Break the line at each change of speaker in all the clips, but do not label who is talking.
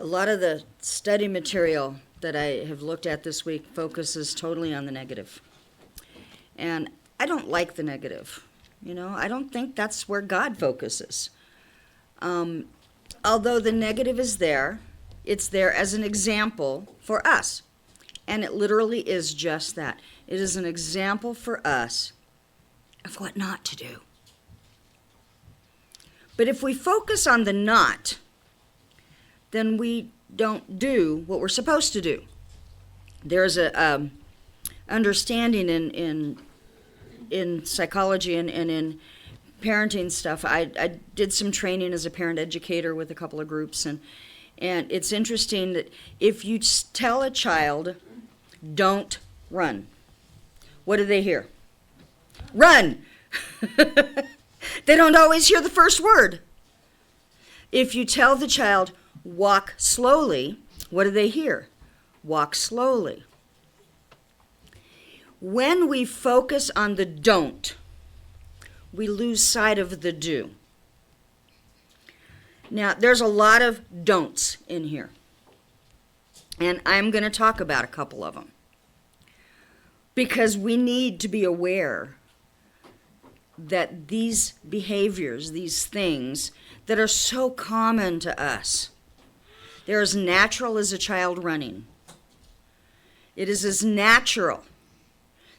lot of the study material that I have looked at this week focuses totally on the negative. And I don't like the negative. I don't think that's where God focuses. Although the negative is there, it's there as an example for us. And it literally is just that. It is an example for us of what not to do. But if we focus on the not, then we don't do what we're supposed to do. There's a understanding in psychology and in parenting stuff. I did some training as a parent educator with a couple of groups, and it's interesting that if you tell a child, don't run, what do they hear? Run! They don't always hear the first word. If you tell the child, walk slowly, what do they hear? Walk slowly. When we focus on the don't, we lose sight of the do. Now, there's a lot of don'ts in here, and I'm going to talk about a couple of them, because we need to be aware that these behaviors, these things that are so common to us, they're as natural as a child running. It is as natural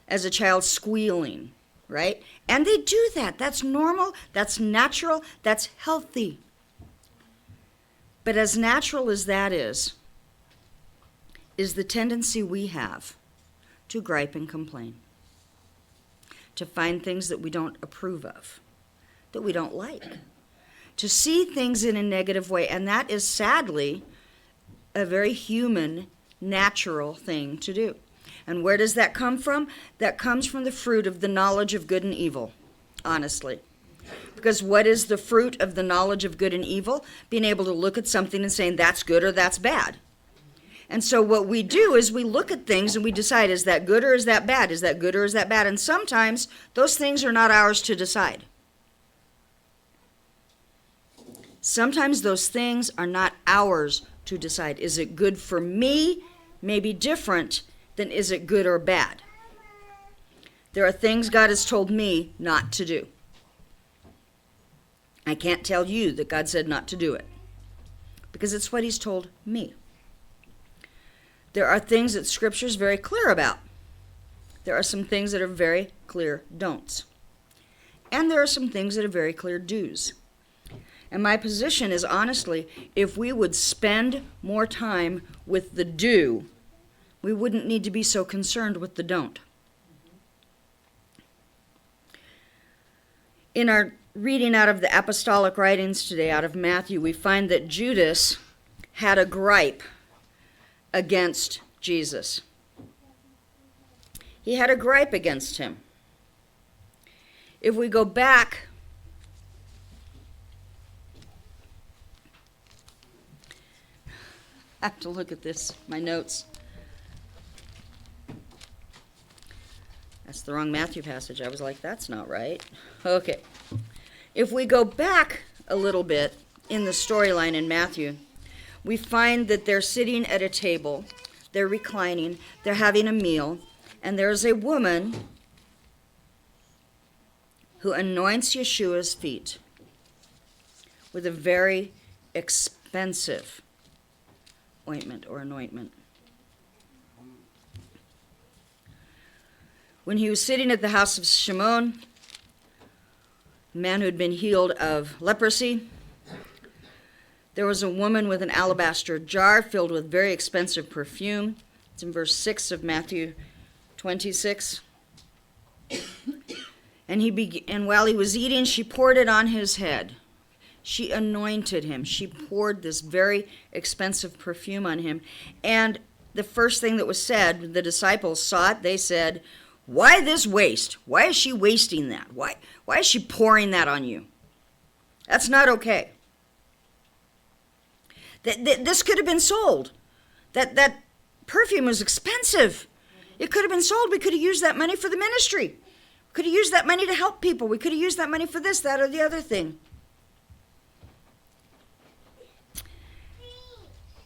as a child squealing, right? And they do that. That's normal, that's natural, that's healthy. But as natural as that is the tendency we have to gripe and complain, to find things that we don't approve of, that we don't like, to see things in a negative way. And that is sadly a very human, natural thing to do. And where does that come from? That comes from the fruit of the knowledge of good and evil, honestly. Because what is the fruit of the knowledge of good and evil? Being able to look at something and saying that's good or that's bad. And so what we do is we look at things and we decide, is that good or is that bad? Is that good or is that bad? And sometimes those things are not ours to decide. Sometimes those things are not ours to decide. Is it good for me? Maybe different than is it good or bad. There are things God has told me not to do. I can't tell you that God said not to do it, because it's what he's told me. There are things that Scripture is very clear about. There are some things that are very clear don'ts. And there are some things that are very clear do's. And my position is, honestly, if we would spend more time with the do, we wouldn't need to be so concerned with the don't. In our reading out of the Apostolic Writings today, out of Matthew, we find that Judas had a gripe against Jesus. He had a gripe against him. If we go back I have to look at this, my notes. That's the wrong Matthew passage. I was like, that's not right. Okay. If we go back a little bit in the storyline in Matthew, we find that they're sitting at a table, they're reclining, they're having a meal, and there's a woman who anoints Yeshua's feet with a very expensive ointment or anointment. When he was sitting at the house of Shimon, a man who had been healed of leprosy, there was a woman with an alabaster jar filled with very expensive perfume. It's in verse 6 of Matthew 26. And while he was eating, she poured it on his head. She anointed him. She poured this very expensive perfume on him. And the first thing that was said, the disciples saw it, they said, "Why this waste? Why is she wasting that? Why is she pouring that on you? That's not okay." This could have been sold. That perfume was expensive. It could have been sold. We could have used that money for the ministry. We could have used that money to help people. We could have used that money for this, that, or the other thing.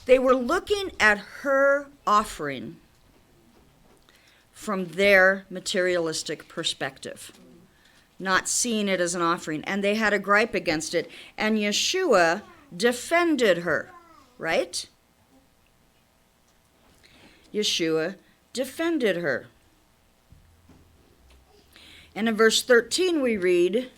They were looking at her offering from their materialistic perspective, not seeing it as an offering. And they had a gripe against it. And Yeshua defended her, right? Yeshua defended her. And in verse 13 we read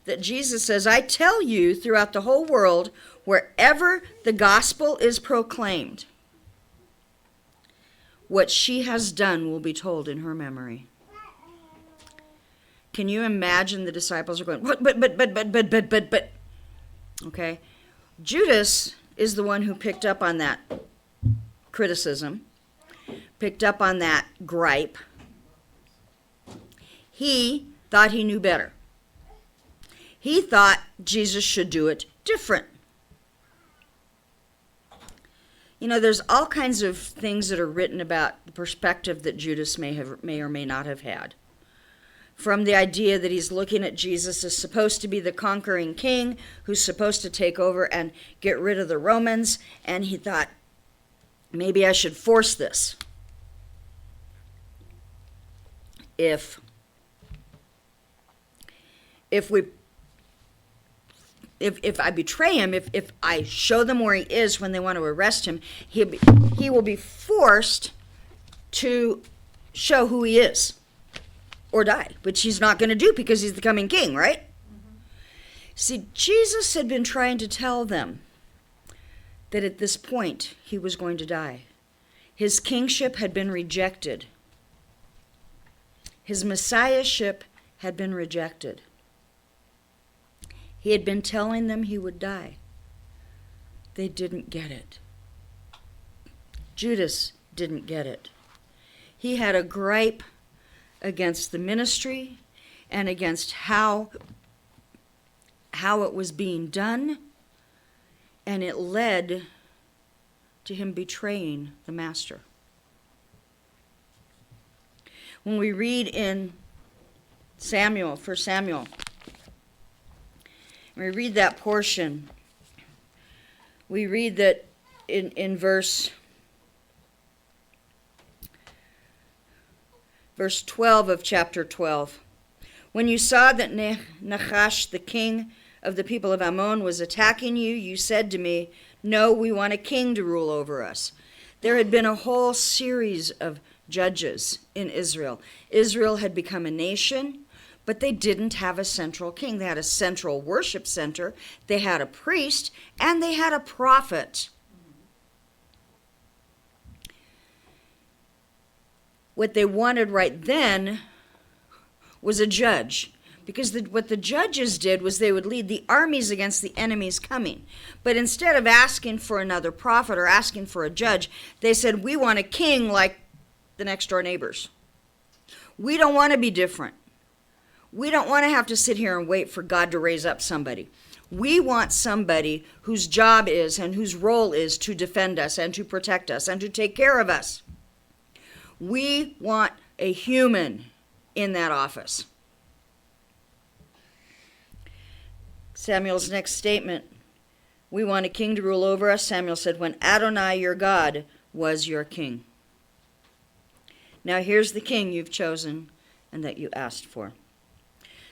that Jesus says, I tell you, throughout the whole world, wherever the gospel is proclaimed, what she has done will be told in her memory. Can you imagine the disciples are going, but. Okay. Judas is the one who picked up on that criticism, picked up on that gripe. He thought he knew better. He thought Jesus should do it different. You know, there's all kinds of things that are written about the perspective that Judas may or may not have had. From the idea that he's looking at Jesus as supposed to be the conquering king who's supposed to take over and get rid of the Romans, and he thought, maybe I should force this. If I betray him, if I show them where he is when they want to arrest him, he will be forced to show who he is or die, which he's not going to do because he's the coming king, right? Mm-hmm. See, Jesus had been trying to tell them that at this point he was going to die. His kingship had been rejected. His messiahship had been rejected. He had been telling them he would die. They didn't get it. Judas didn't get it. He had a gripe against the ministry and against how it was being done, and it led to him betraying the master. When we read in Samuel, 1 Samuel, we read that portion, we read that in verse 12 of chapter 12. When you saw that Nachash, the king of the people of Ammon, was attacking you, you said to me, no, we want a king to rule over us. There had been a whole series of judges in Israel. Israel had become a nation, but they didn't have a central king. They had a central worship center, they had a priest, and they had a prophet. What they wanted right then was a judge, because what the judges did was they would lead the armies against the enemies coming. But instead of asking for another prophet or asking for a judge, they said, we want a king like the next door neighbors. We don't want to be different. We don't want to have to sit here and wait for God to raise up somebody. We want somebody whose job is and whose role is to defend us and to protect us and to take care of us. We want a human in that office. Samuel's next statement, we want a king to rule over us. Samuel said, when Adonai, your God, was your king. Now here's the king you've chosen and that you asked for.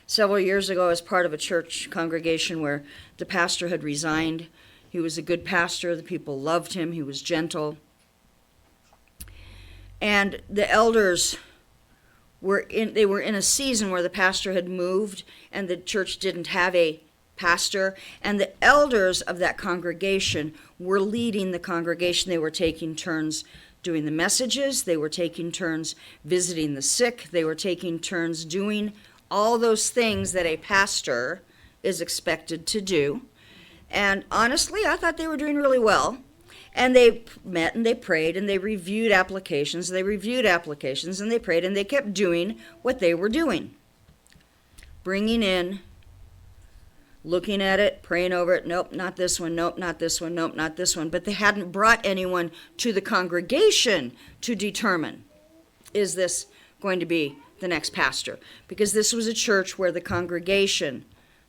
Several years ago, as part of a church congregation where the pastor had resigned, he was a good pastor, the people loved him, he was gentle. And the elders were in a season where the pastor had moved and the church didn't have a pastor. And the elders of that congregation were leading the congregation. They were taking turns doing the messages. They were taking turns visiting the sick. They were taking turns doing all those things that a pastor is expected to do. And honestly, I thought they were doing really well. And they met and they prayed and they reviewed applications. They reviewed applications and they prayed and they kept doing what they were doing. Bringing in, looking at it, praying over it. Nope, not this one. Nope, not this one. Nope, not this one. But they hadn't brought anyone to the congregation to determine, is this going to be the next pastor? Because this was a church where the congregation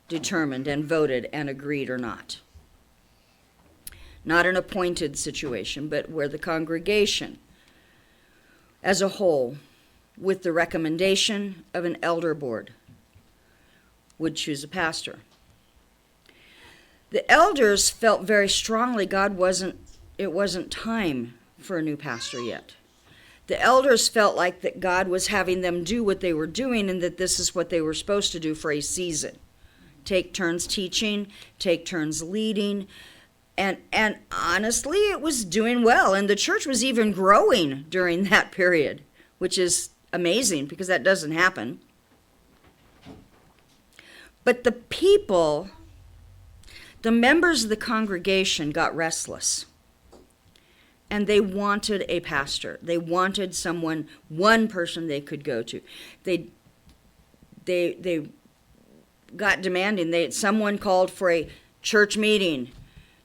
determined and voted and agreed or not. not an appointed situation, but where the congregation as a whole, with the recommendation of an elder board, would choose a pastor. The elders felt very strongly it wasn't time for a new pastor yet. The elders felt like that God was having them do what they were doing and that this is what they were supposed to do for a season. Take turns teaching, take turns leading, and honestly, it was doing well, and the church was even growing during that period, which is amazing because that doesn't happen. But the people, the members of the congregation got restless, and they wanted a pastor. They wanted someone, one person they could go to. They got demanding. Someone called for a church meeting,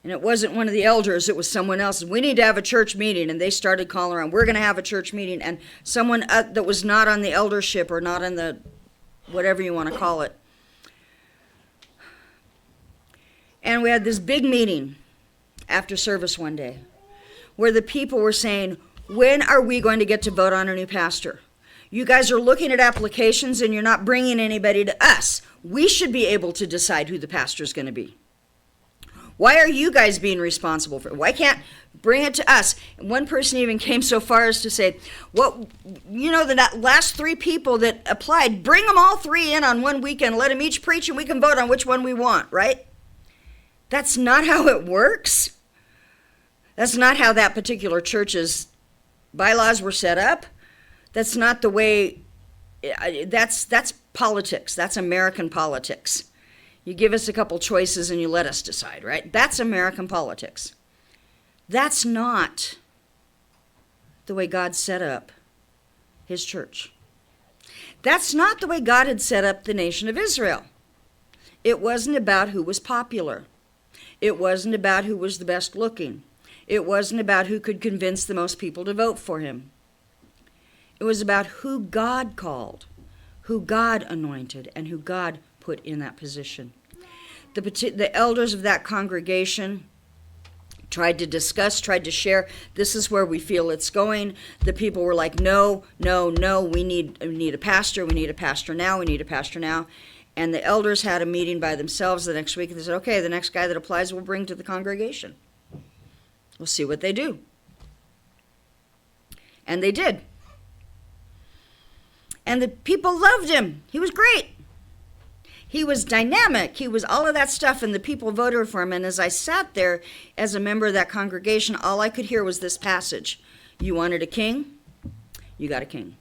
and it wasn't one of the elders, it was someone else. We need to have a church meeting, and they started calling around, we're going to have a church meeting, and someone that was not on the eldership or not in the whatever you want to call it. And we had this big meeting after service one day where the people were saying, when are we going to get to vote on a new pastor? You guys are looking at applications and you're not bringing anybody to us. We should be able to decide who the pastor is going to be. Why are you guys being responsible for it? Why can't bring it to us? And one person even came so far as to say, the last 3 people that applied, bring them all 3 in on one weekend, let them each preach, and we can vote on which one we want, right? That's not how it works. That's not how that particular church's bylaws were set up. That's not the way, that's politics. That's American politics. You give us a couple choices and you let us decide, right? That's American politics. That's not the way God set up his church. That's not the way God had set up the nation of Israel. It wasn't about who was popular. It wasn't about who was the best looking. It wasn't about who could convince the most people to vote for him. It was about who God called, who God anointed, and who God put in that position. The elders of that congregation tried to discuss, tried to share, this is where we feel it's going. The people were like, no, we need a pastor, we need a pastor now, we need a pastor now. And the elders had a meeting by themselves the next week, and they said, okay, the next guy that applies we'll bring to the congregation. We'll see what they do. And they did. And the people loved him. He was great. He was dynamic. He was all of that stuff, and the people voted for him. And as I sat there as a member of that congregation, all I could hear was this passage. You wanted a king? You got a king.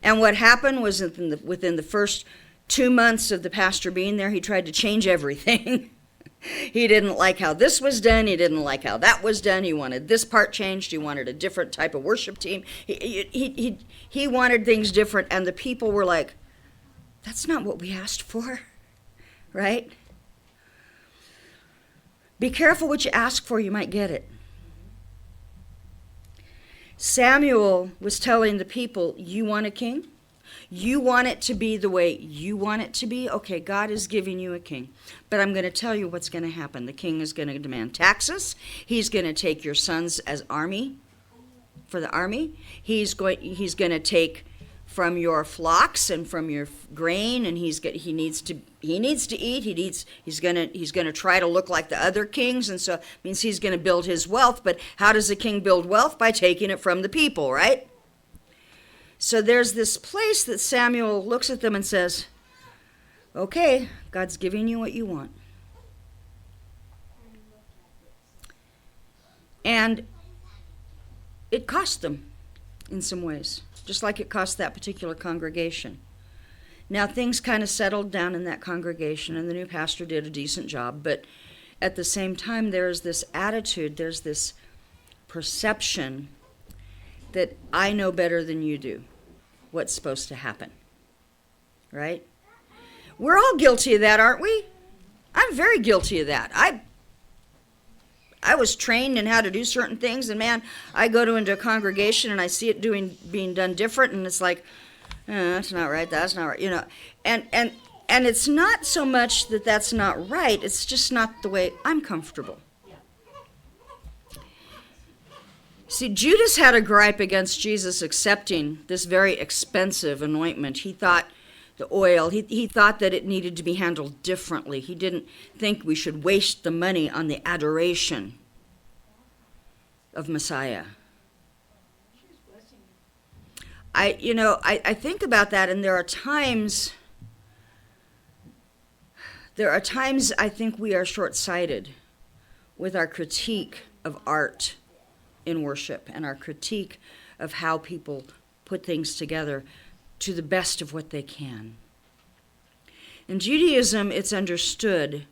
And what happened was within the first 2 months of the pastor being there, he tried to change everything. He didn't like how this was done. He didn't like how that was done. He wanted this part changed. He wanted a different type of worship team. He wanted things different, and the people were like, that's not what we asked for, right? Be careful what you ask for. You might get it. Samuel was telling the people, you want a king? You want it to be the way you want it to be? Okay, God is giving you a king. But I'm going to tell you what's going to happen. The king is going to demand taxes. He's going to take your sons as army for the army. He's going to take from your flocks and from your grain, and he needs to eat. He's going to try to look like the other kings, and so it means he's going to build his wealth. But how does a king build wealth? By taking it from the people, right? So there's this place that Samuel looks at them and says, okay, God's giving you what you want. And it cost them in some ways, just like it cost that particular congregation. Now things kind of settled down in that congregation, and the new pastor did a decent job, but at the same time there's this attitude, there's this perception that I know better than you do what's supposed to happen, right? We're all guilty of that, aren't we? I'm very guilty of that. I was trained in how to do certain things, and man, I go into a congregation and I see it being done different, and it's like, that's not right, that's not right, you know. And it's not so much that that's not right, it's just not the way I'm comfortable. See, Judas had a gripe against Jesus accepting this very expensive anointment. He thought the oil, he thought that it needed to be handled differently. He didn't think we should waste the money on the adoration of Messiah. I think about that, and there are times I think we are short-sighted with our critique of art in worship and our critique of how people put things together to the best of what they can. In Judaism, it's understood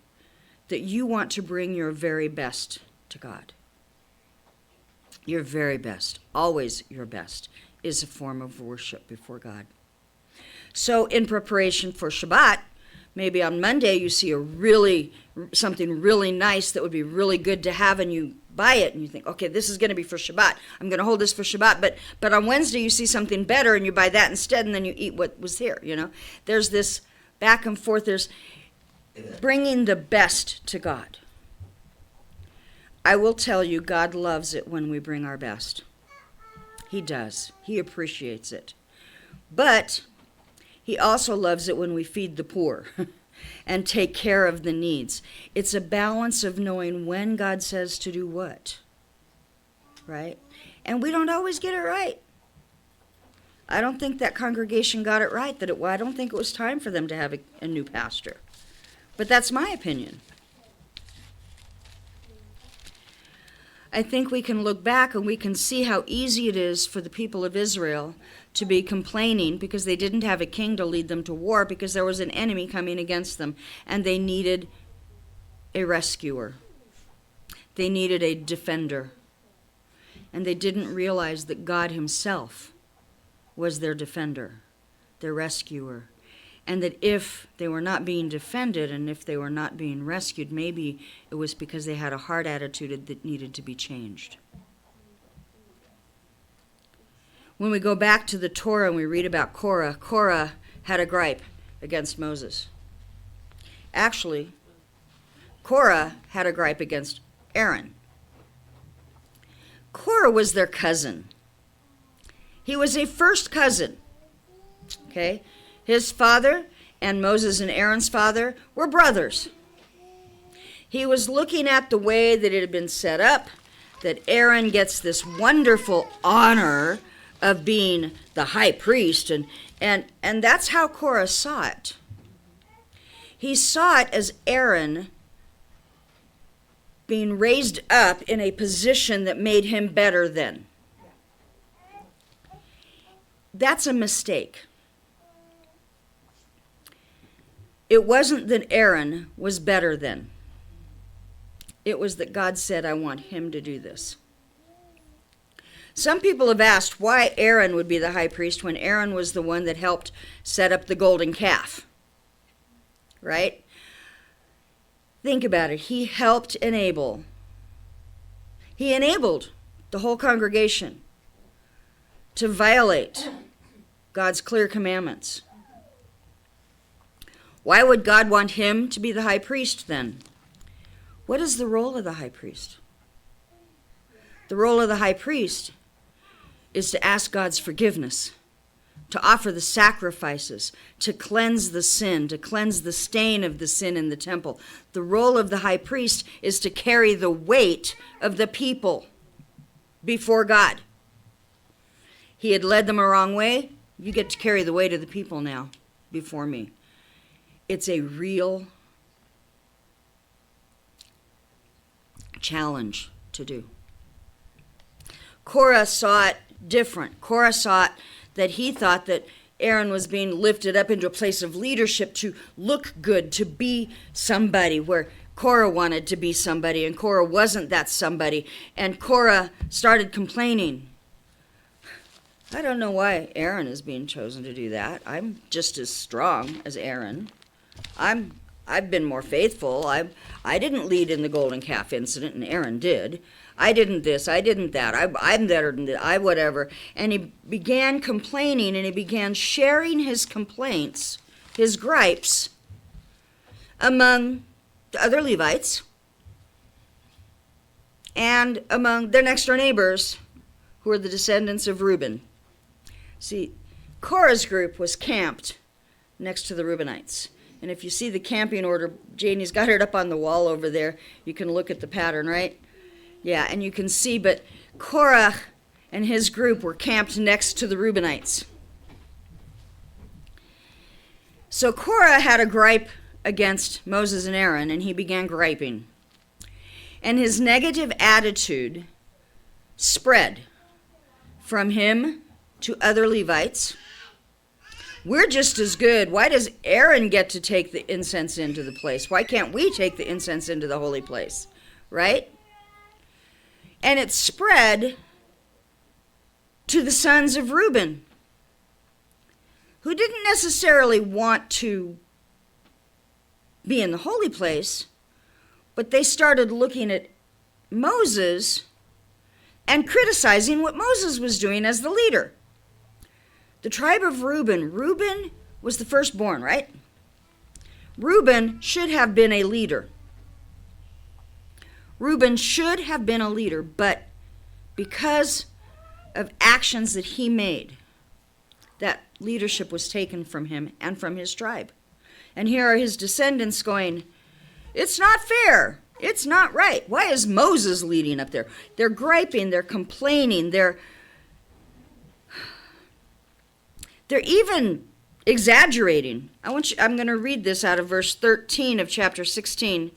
that you want to bring your very best to God. Your very best, always your best, is a form of worship before God. So in preparation for Shabbat, maybe on Monday you see something really nice that would be really good to have, and you buy it and you think, okay, this is going to be for Shabbat. I'm going to hold this for Shabbat. But on Wednesday you see something better and you buy that instead, and then you eat what was here, There's this back and forth. There's bringing the best to God. I will tell you, God loves it when we bring our best. He does. He appreciates it. But he also loves it when we feed the poor and take care of the needs. It's a balance of knowing when God says to do what, right? And we don't always get it right. I don't think that congregation got it right. I don't think it was time for them to have a new pastor. But that's my opinion. I think we can look back and we can see how easy it is for the people of Israel to be complaining because they didn't have a king to lead them to war, because there was an enemy coming against them, and they needed a rescuer. They needed a defender. And they didn't realize that God himself was their defender, their rescuer. And that if they were not being defended and if they were not being rescued, maybe it was because they had a heart attitude that needed to be changed. When we go back to the Torah and we read about Korah, Korah had a gripe against Moses. Actually, Korah had a gripe against Aaron. Korah was their cousin. He was a first cousin, okay? His father and Moses and Aaron's father were brothers. He was looking at the way that it had been set up, that Aaron gets this wonderful honor of being the high priest, and that's how Korah saw it. He saw it as Aaron being raised up in a position that made him better than. That's a mistake. It wasn't that Aaron was better than. It was that God said, I want him to do this. Some people have asked why Aaron would be the high priest when Aaron was the one that helped set up the golden calf. Right? Think about it. He helped enable. He enabled the whole congregation to violate God's clear commandments. Why would God want him to be the high priest then? What is the role of the high priest? The role of the high priest is to ask God's forgiveness, to offer the sacrifices, to cleanse the sin, to cleanse the stain of the sin in the temple. The role of the high priest is to carry the weight of the people before God. He had led them a wrong way. You get to carry the weight of the people now before me. It's a real challenge to do. Korah saw it different. Korah saw it that he thought that Aaron was being lifted up into a place of leadership to look good, to be somebody, where Korah wanted to be somebody, and Korah wasn't that somebody. And Korah started complaining. I don't know why Aaron is being chosen to do that. I'm just as strong as Aaron. I've been more faithful. I didn't lead in the golden calf incident, and Aaron did. I didn't this, I didn't that. I'm better than that. Whatever. And he began complaining, and he began sharing his complaints, his gripes, among the other Levites and among their next door neighbors who are the descendants of Reuben. See, Korah's group was camped next to the Reubenites. And if you see the camping order, Janie's got it up on the wall over there. You can look at the pattern, right? Yeah, and you can see, but Korach and his group were camped next to the Reubenites. So Korah had a gripe against Moses and Aaron, and he began griping. And his negative attitude spread from him to other Levites. We're just as good. Why does Aaron get to take the incense into the place? Why can't we take the incense into the holy place? Right? And it spread to the sons of Reuben, who didn't necessarily want to be in the holy place, but they started looking at Moses and criticizing what Moses was doing as the leader. The tribe of Reuben was the firstborn, right? Reuben should have been a leader. Reuben should have been a leader, but because of actions that he made, that leadership was taken from him and from his tribe. And here are his descendants going, it's not fair. It's not right. Why is Moses leading up there? They're griping, they're complaining, they're even exaggerating. I'm going to read this out of verse 13 of chapter 16.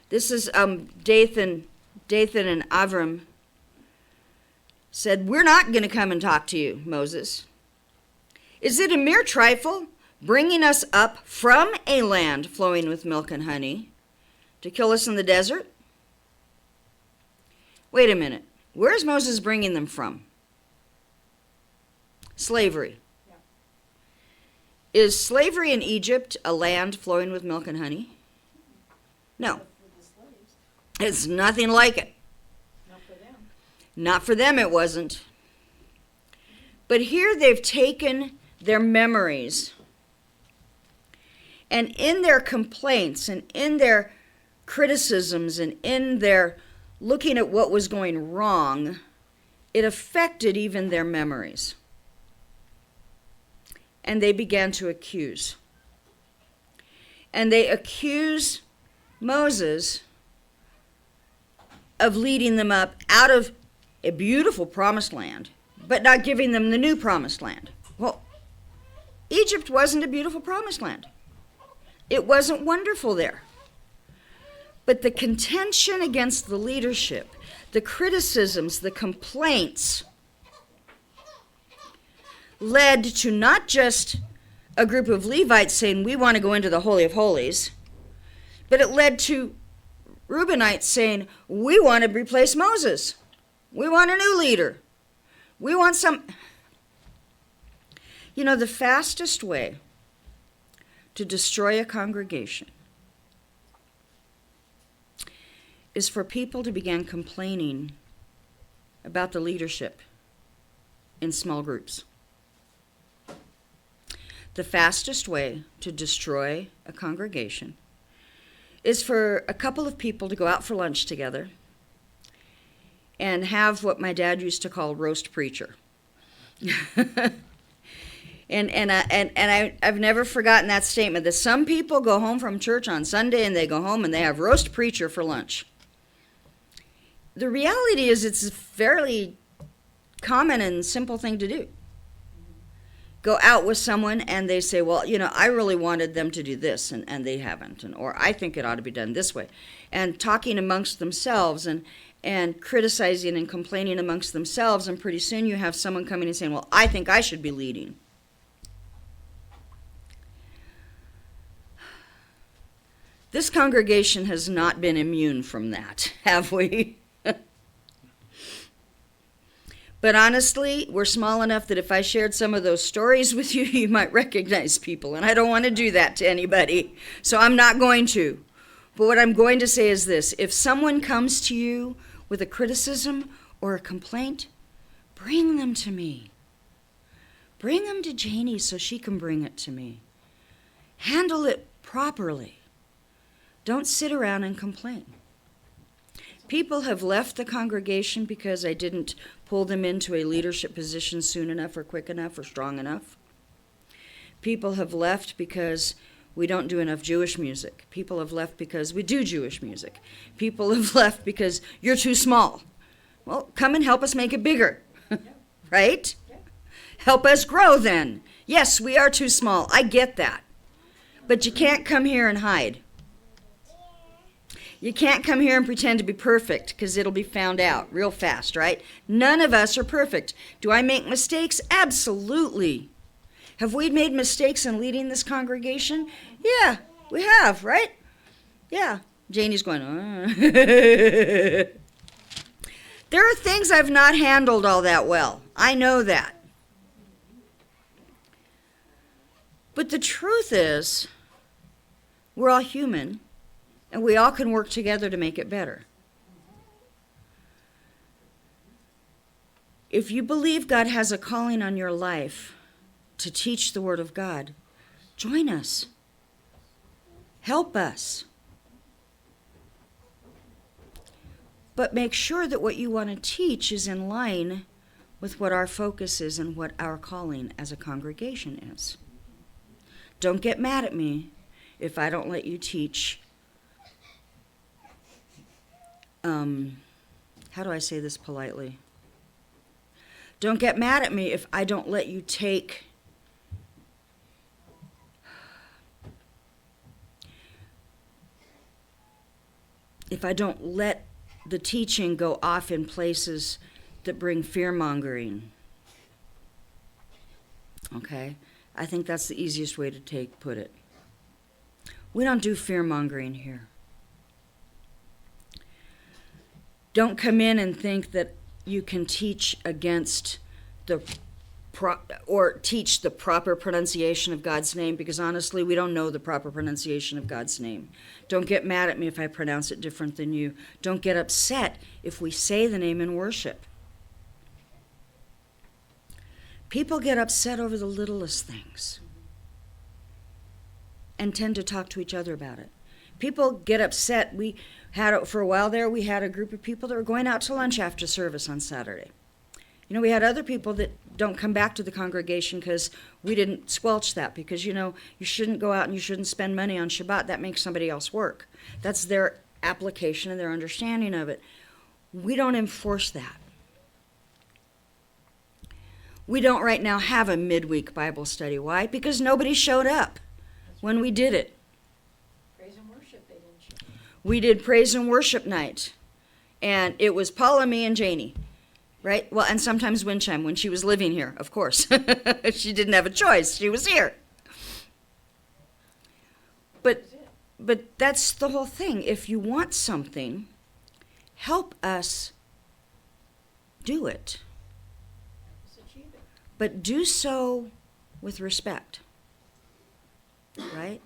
This is Dathan and Avram said, we're not going to come and talk to you, Moses. Is it a mere trifle, bringing us up from a land flowing with milk and honey, to kill us in the desert? Wait a minute. Where's Moses bringing them from? Slavery. Is slavery in Egypt a land flowing with milk and honey? No. It's nothing like it.
Not for them.
Not for them it wasn't. But here they've taken their memories, and in their complaints and in their criticisms and in their looking at what was going wrong, it affected even their memories. And they began to accuse. And they accuse Moses of leading them up out of a beautiful promised land, but not giving them the new promised land. Well, Egypt wasn't a beautiful promised land. It wasn't wonderful there. But the contention against the leadership, the criticisms, the complaints, led to not just a group of Levites saying, we want to go into the Holy of Holies, but it led to Reubenites saying, we want to replace Moses. We want a new leader. We want some... You know, the fastest way to destroy a congregation is for people to begin complaining about the leadership in small groups. The fastest way to destroy a congregation is for a couple of people to go out for lunch together and have what my dad used to call roast preacher. I've never forgotten that statement, that some people go home from church on Sunday and they go home and they have roast preacher for lunch. The reality is it's a fairly common and simple thing to do. Go out with someone and they say, well, you know, I really wanted them to do this and they haven't, or I think it ought to be done this way. And talking amongst themselves and criticizing and complaining amongst themselves, and pretty soon you have someone coming and saying, well, I think I should be leading. This congregation has not been immune from that, have we? But honestly, we're small enough that if I shared some of those stories with you, you might recognize people, and I don't want to do that to anybody, so I'm not going to. But what I'm going to say is this: if someone comes to you with a criticism or a complaint, bring them to me. Bring them to Janie so she can bring it to me. Handle it properly. Don't sit around and complain. People have left the congregation because I didn't pull them into a leadership position soon enough or quick enough or strong enough. People have left because we don't do enough Jewish music. People have left because we do Jewish music. People have left because you're too small. Well, come and help us make it bigger, right? Help us grow then. Yes, we are too small. I get that. But you can't come here and hide. You can't come here and pretend to be perfect because it'll be found out real fast, right? None of us are perfect. Do I make mistakes? Absolutely. Have we made mistakes in leading this congregation? Yeah, we have, right? Yeah. Janie's going, There are things I've not handled all that well. I know that. But the truth is, we're all human, and we all can work together to make it better. If you believe God has a calling on your life to teach the Word of God, join us. Help us. But make sure that what you want to teach is in line with what our focus is and what our calling as a congregation is. Don't get mad at me if I don't let you teach. How do I say this politely? Don't get mad at me if I don't let you take if I don't let the teaching go off in places that bring fear-mongering. Okay? I think that's the easiest way to put it. We don't do fear-mongering here. Don't come in and think that you can teach against or teach the proper pronunciation of God's name, because honestly, we don't know the proper pronunciation of God's name. Don't get mad at me if I pronounce it different than you. Don't get upset if we say the name in worship. People get upset over the littlest things and tend to talk to each other about it. People get upset. For a while there, we had a group of people that were going out to lunch after service on Saturday. You know, we had other people that don't come back to the congregation because we didn't squelch that, because, you know, you shouldn't go out and you shouldn't spend money on Shabbat. That makes somebody else work. That's their application and their understanding of it. We don't enforce that. We don't right now have a midweek Bible study. Why? Because nobody showed up when we did it.
Praise and worship, they didn't show up.
We did praise and worship night, and it was Paula, me, and Janie. Right? Well, and sometimes Winchime when she was living here, of course. She didn't have a choice. She was here. But that's the whole thing. If you want something, help us do it.
Let's achieve it.
But do so with respect. Right?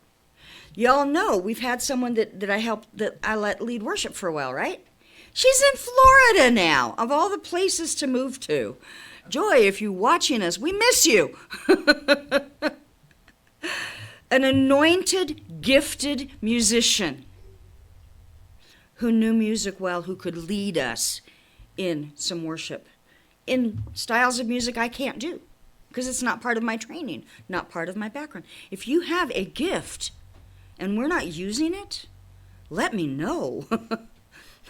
Y'all know we've had someone that I let lead worship for a while, right? She's in Florida now, of all the places to move to. Joy, if you're watching us, we miss you. An anointed, gifted musician who knew music well, who could lead us in some worship, in styles of music I can't do, because it's not part of my training, not part of my background. If you have a gift and we're not using it, let me know.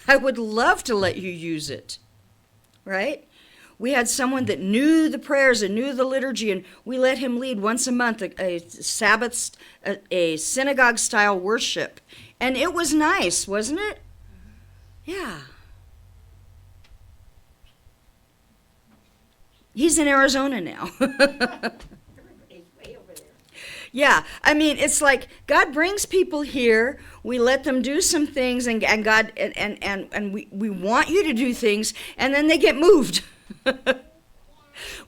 I would love to let you use it, right? We had someone that knew the prayers and knew the liturgy, and we let him lead once a month a Sabbath, a synagogue-style worship. And it was nice, wasn't it? Yeah. He's in Arizona now.
Everybody's way over there.
Yeah, I mean, it's like God brings people here. We let them do some things, and God and we want you to do things, and then they get moved.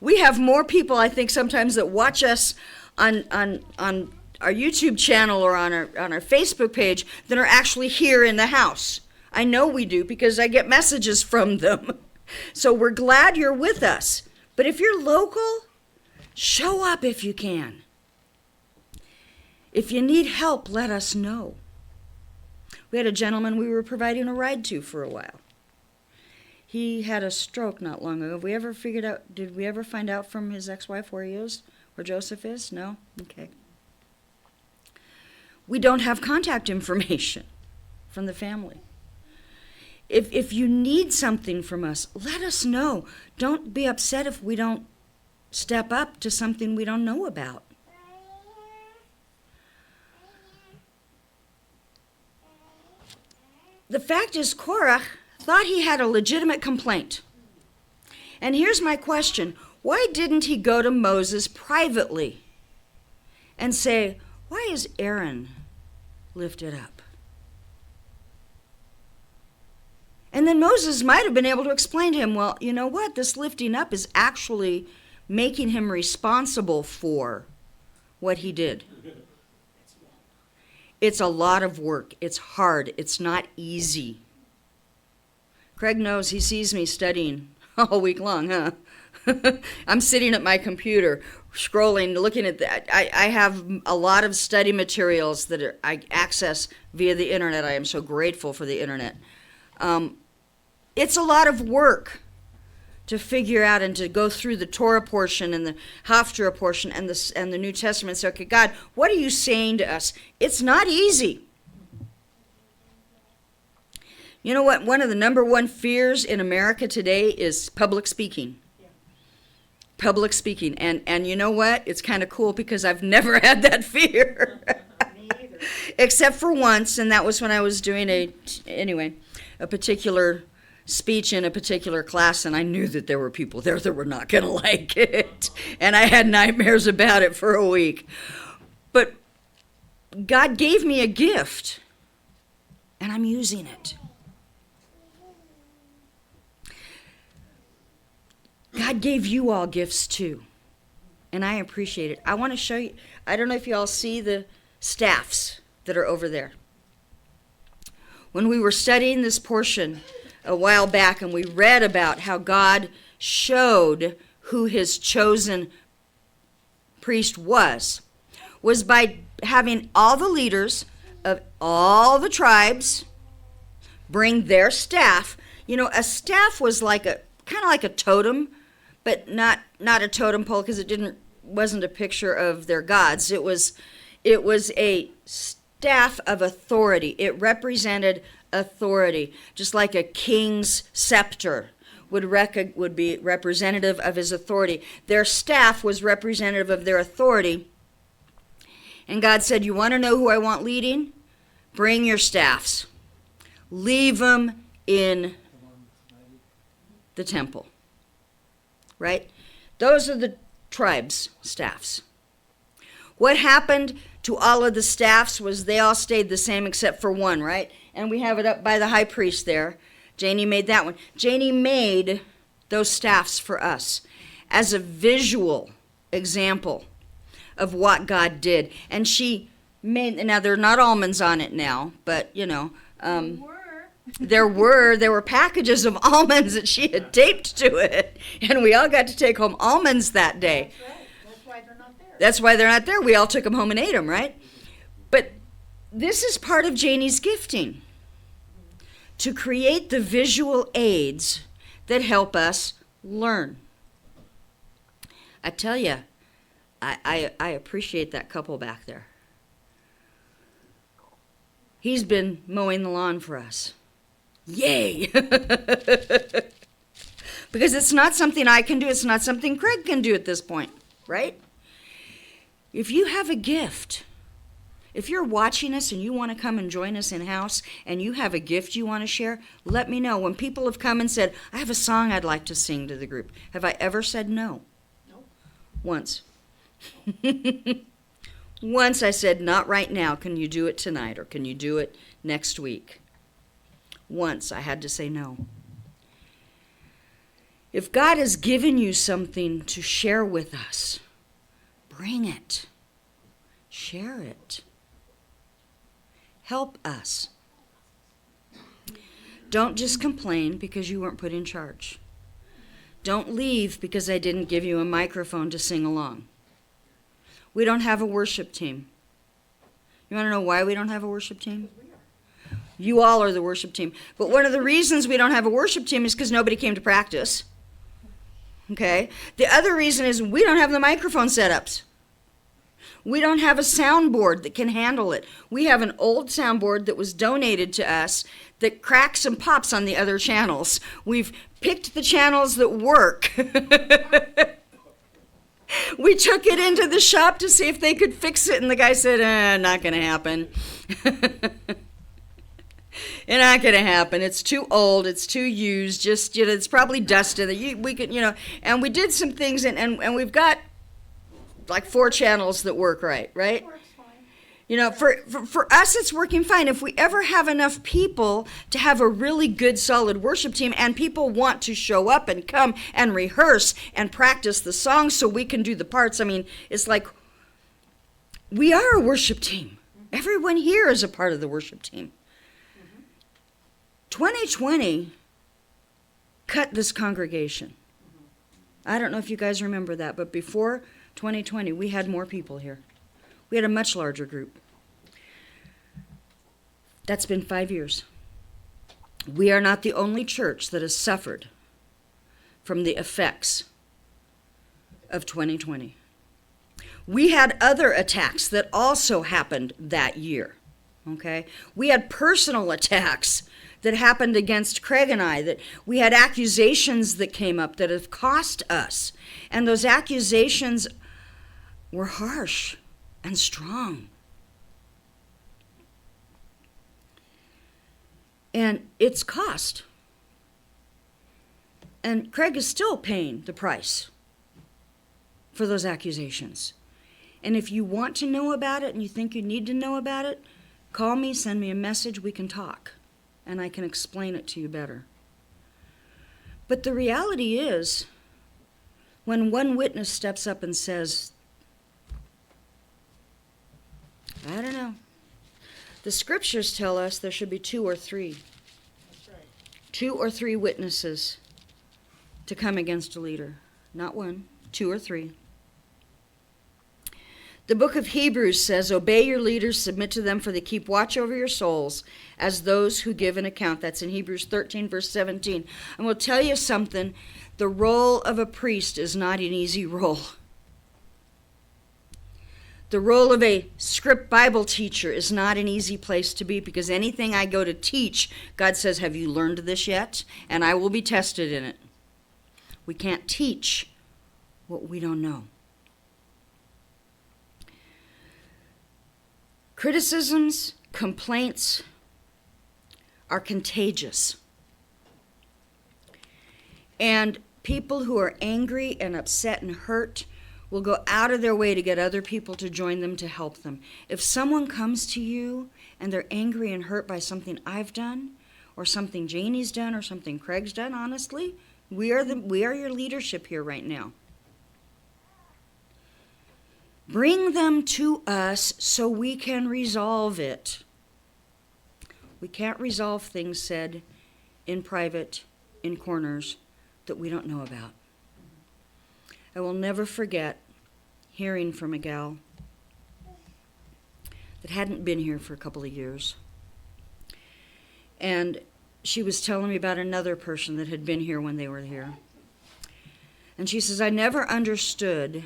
We have more people, I think, sometimes that watch us on our YouTube channel or on our Facebook page than are actually here in the house. I know we do, because I get messages from them. So we're glad you're with us. But if you're local, show up if you can. If you need help, let us know. We had a gentleman we were providing a ride to for a while. He had a stroke not long ago. Did we ever find out from his ex-wife where he is? Where Joseph is? No? Okay. We don't have contact information from the family. If you need something from us, let us know. Don't be upset if we don't step up to something we don't know about. The fact is, Korach thought he had a legitimate complaint. And here's my question. Why didn't he go to Moses privately and say, why is Aaron lifted up? And then Moses might have been able to explain to him, well, you know what? This lifting up is actually making him responsible for what he did. It's a lot of work. It's hard. It's not easy. Craig knows, he sees me studying all week long, huh? I'm sitting at my computer, scrolling, looking at that. I have a lot of study materials that I access via the internet. I am so grateful for the internet. It's a lot of work to figure out and to go through the Torah portion and the Haftarah portion and the New Testament and say, okay, God, what are you saying to us? It's not easy. You know what? One of the number one fears in America today is public speaking. Yeah. Public speaking. And you know what? It's kind of cool because I've never had that fear.
Me either.
Except for once, and that was when I was doing a particular speech in a particular class, and I knew that there were people there that were not going to like it. And I had nightmares about it for a week. But God gave me a gift, and I'm using it. God gave you all gifts too, and I appreciate it. I want to show you, I don't know if you all see the staffs that are over there. When we were studying this portion a while back and we read about how God showed who his chosen priest was by having all the leaders of all the tribes bring their staff. You know, a staff was like kind of like a totem, but not a totem pole because it wasn't a picture of their gods. It was a staff of authority. It represented authority, just like a king's scepter would be representative of his authority. Their staff was representative of their authority. And God said, you want to know who I want leading? Bring your staffs. Leave them in the temple. Right? Those are the tribes' staffs. What happened to all of the staffs was they all stayed the same except for one, right? And we have it up by the high priest there. Janie made that one. Janie made those staffs for us as a visual example of what God did. And she made, now there are not almonds on it now, but you know, there were packages of almonds that she had taped to it, and we all got to take home almonds that day.
That's right. That's why they're not there.
That's why they're not there. We all took them home and ate them, right? But this is part of Janie's gifting, to create the visual aids that help us learn. I tell you, I appreciate that couple back there. He's been mowing the lawn for us. Yay! Because it's not something I can do. It's not something Craig can do at this point, right? If you have a gift, if you're watching us and you want to come and join us in-house and you have a gift you want to share, let me know. When people have come and said, I have a song I'd like to sing to the group, have I ever said no?
No.
Once. Once I said, not right now. Can you do it tonight or can you do it next week? Once I had to say no. If God has given you something to share with us, bring it. Share it. Help us. Don't just complain because you weren't put in charge. Don't leave because I didn't give you a microphone to sing along. We don't have a worship team. You want to know why we don't have a worship team? You all are the worship team. But one of the reasons we don't have a worship team is because nobody came to practice. Okay? The other reason is we don't have the microphone setups. We don't have a soundboard that can handle it. We have an old soundboard that was donated to us that cracks and pops on the other channels. We've picked the channels that work. We took it into the shop to see if they could fix it, and the guy said, not going to happen. It's not going to happen. It's too old. It's too used. Just, it's probably dusted. We could, and we did some things, and we've got like 4 channels that work right?
Works fine.
For us, it's working fine. If we ever have enough people to have a really good, solid worship team, and people want to show up and come and rehearse and practice the songs so we can do the parts, it's like we are a worship team. Everyone here is a part of the worship team. 2020 cut this congregation. I don't know if you guys remember that, but before 2020, we had more people here. We had a much larger group. That's been 5 years. We are not the only church that has suffered from the effects of 2020. We had other attacks that also happened that year. Okay? We had personal attacks that happened against Craig and I, that we had accusations that came up that have cost us. And those accusations were harsh and strong. And it's cost. And Craig is still paying the price for those accusations. And if you want to know about it and you think you need to know about it, call me, send me a message, we can talk. And I can explain it to you better. But the reality is, when one witness steps up and says, I don't know. The scriptures tell us there should be 2 or 3.
That's right.
2 or 3 witnesses to come against a leader. Not 1, 2 or 3. The book of Hebrews says, obey your leaders, submit to them, for they keep watch over your souls as those who give an account. That's in Hebrews 13, verse 17. I'm going to tell you something. The role of a priest is not an easy role. The role of a script Bible teacher is not an easy place to be, because anything I go to teach, God says, have you learned this yet? And I will be tested in it. We can't teach what we don't know. Criticisms, complaints are contagious. And people who are angry and upset and hurt will go out of their way to get other people to join them to help them. If someone comes to you and they're angry and hurt by something I've done, or something Janie's done, or something Craig's done, honestly, we are your leadership here right now. Bring them to us so we can resolve it. We can't resolve things said in private, in corners, that we don't know about. I will never forget hearing from a gal that hadn't been here for a couple of years. And she was telling me about another person that had been here when they were here. And she says, I never understood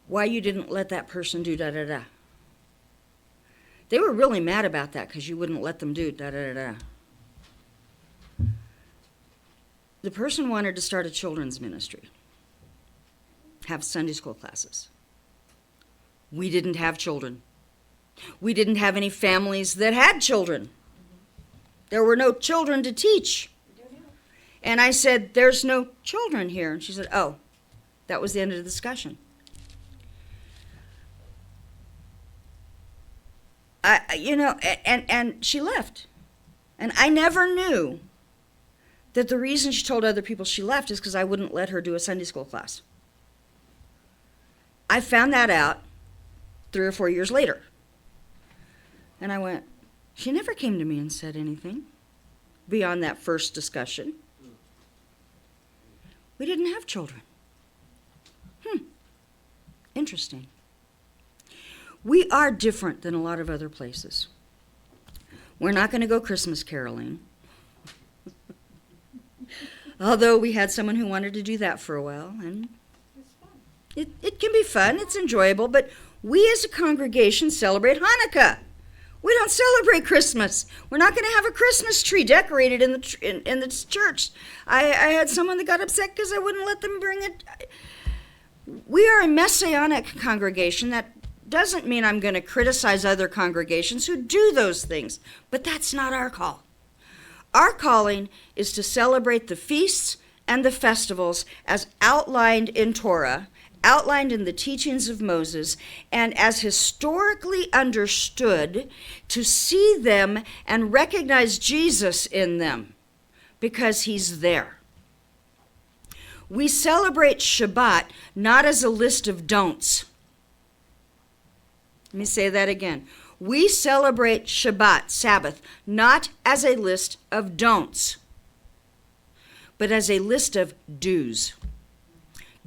why you didn't let that person do da-da-da. They were really mad about that because you wouldn't let them do da-da-da-da. The person wanted to start a children's ministry, have Sunday school classes. We didn't have children. We didn't have any families that had children. There were no children to teach. And I said, there's no children here. And she said, oh, that was the end of the discussion. And she left. And I never knew that the reason she told other people she left is because I wouldn't let her do a Sunday school class. I found that out 3 or 4 years later. And I went, she never came to me and said anything beyond that first discussion. We didn't have children. Interesting. We are different than a lot of other places. We're not going to go Christmas caroling. Although we had someone who wanted to do that for a while, and
It's fun.
it can be fun, it's enjoyable, but we as a congregation celebrate Hanukkah. We don't celebrate Christmas. We're not going to have a Christmas tree decorated in the church. I had someone that got upset because I wouldn't let them bring it. We are a Messianic congregation. That doesn't mean I'm going to criticize other congregations who do those things, but that's not our call. Our calling is to celebrate the feasts and the festivals as outlined in Torah, outlined in the teachings of Moses, and as historically understood, to see them and recognize Jesus in them because he's there. We celebrate Shabbat not as a list of don'ts. Let me say that again. We celebrate Shabbat, Sabbath, not as a list of don'ts, but as a list of do's.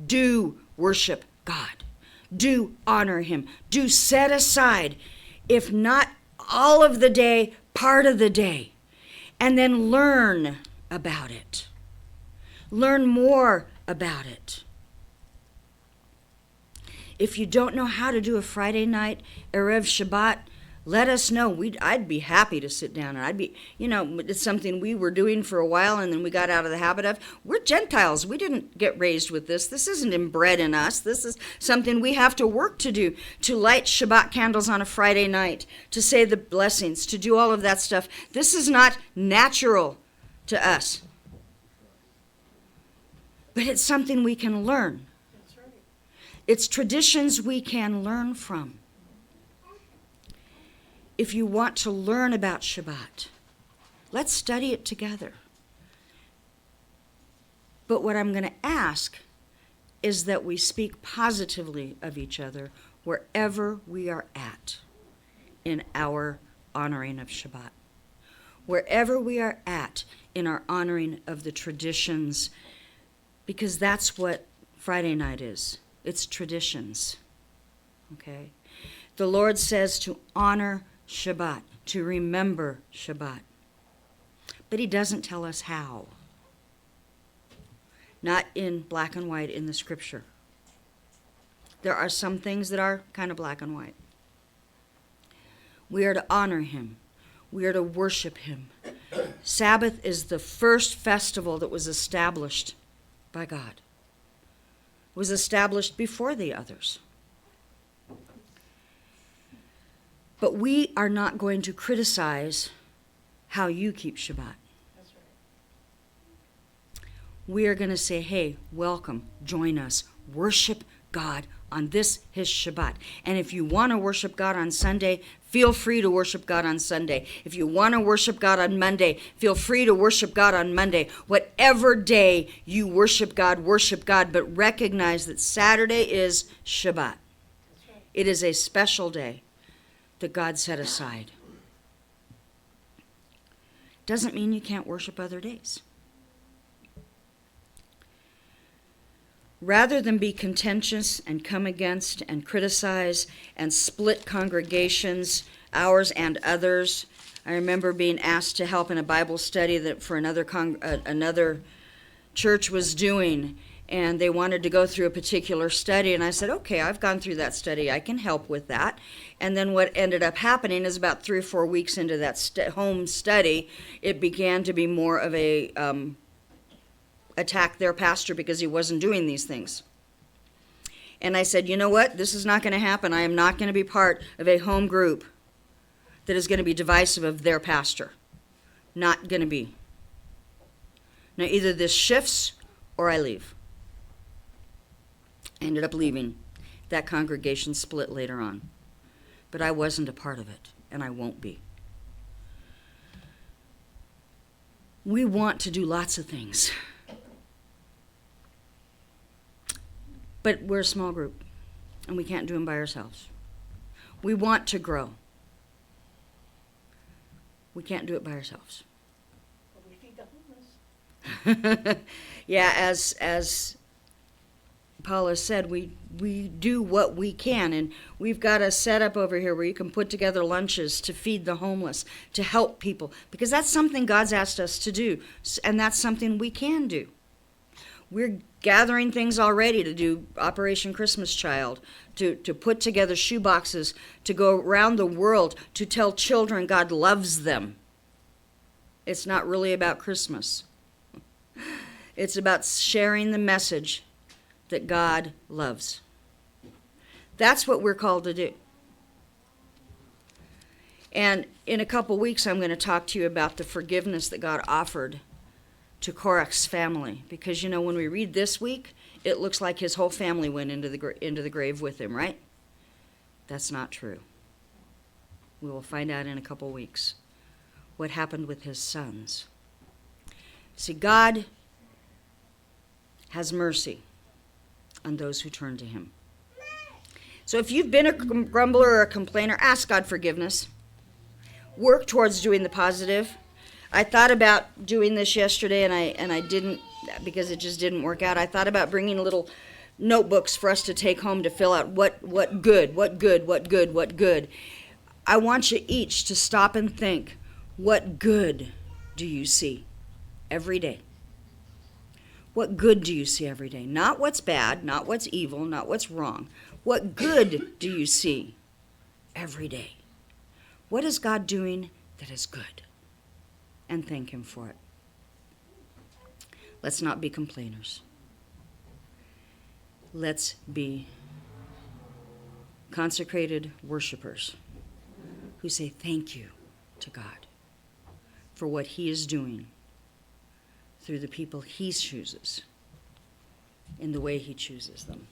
Do worship God. Do honor him. Do set aside, if not all of the day, part of the day, and then learn about it. Learn more about it. If you don't know how to do a Friday night Erev Shabbat, let us know. I'd be happy to sit down, and it's something we were doing for a while, and then we got out of the habit of. We're Gentiles. We didn't get raised with this. This isn't inbred in us. This is something we have to work to do, to light Shabbat candles on a Friday night, to say the blessings, to do all of that stuff. This is not natural to us. But it's something we can learn.
That's right.
It's traditions we can learn from. If you want to learn about Shabbat, let's study it together. But what I'm going to ask is that we speak positively of each other wherever we are at in our honoring of Shabbat. Wherever we are at in our honoring of the traditions, because that's what Friday night is. It's traditions. Okay? The Lord says to honor Shabbat, to remember Shabbat. But he doesn't tell us how. Not in black and white in the scripture. There are some things that are kind of black and white. We are to honor him. We are to worship him. Sabbath is the first festival that was established by God. It was established before the others. But we are not going to criticize how you keep Shabbat.
That's right.
We are going to say, hey, welcome, join us, worship God on this, his Shabbat. And if you want to worship God on Sunday, feel free to worship God on Sunday. If you want to worship God on Monday, feel free to worship God on Monday. Whatever day you worship God, but recognize that Saturday is Shabbat.
That's right.
It is a special day that God set aside. Doesn't mean you can't worship other days. Rather than be contentious and come against and criticize and split congregations, ours and others. I remember being asked to help in a Bible study that for another church was doing, and they wanted to go through a particular study, and I said, okay, I've gone through that study, I can help with that. And then what ended up happening is about 3 or 4 weeks into that home study, it began to be more of a attack their pastor because he wasn't doing these things. And I said, you know what, this is not going to happen. I am not going to be part of a home group that is going to be divisive of their pastor. Not going to be. Now either this shifts or I leave. I ended up leaving. That congregation split later on. But I wasn't a part of it, and I won't be. We want to do lots of things. But we're a small group, and we can't do them by ourselves. We want to grow. We can't do it by ourselves.
But we feed the homeless.
Yeah, as Paula said, we do what we can, and we've got a setup over here where you can put together lunches to feed the homeless, to help people, because that's something God's asked us to do, and that's something we can do. We're gathering things already to do Operation Christmas Child, to put together shoe boxes, to go around the world to tell children God loves them. It's not really about Christmas. It's about sharing the message that God loves. That's what we're called to do. And in a couple weeks, I'm going to talk to you about the forgiveness that God offered to Korach's family. Because, you know, when we read this week, it looks like his whole family went into the grave with him, right? That's not true. We will find out in a couple weeks what happened with his sons. See, God has mercy on those who turn to him. So if you've been a grumbler or a complainer, ask God forgiveness. Work towards doing the positive. I thought about doing this yesterday, and I didn't, because it just didn't work out. I thought about bringing little notebooks for us to take home to fill out what good. I want you each to stop and think, what good do you see every day? What good do you see every day? Not what's bad, not what's evil, not what's wrong. What good do you see every day? What is God doing that is good? And thank him for it. Let's not be complainers. Let's be consecrated worshipers who say thank you to God for what he is doing through the people he chooses, in the way he chooses them.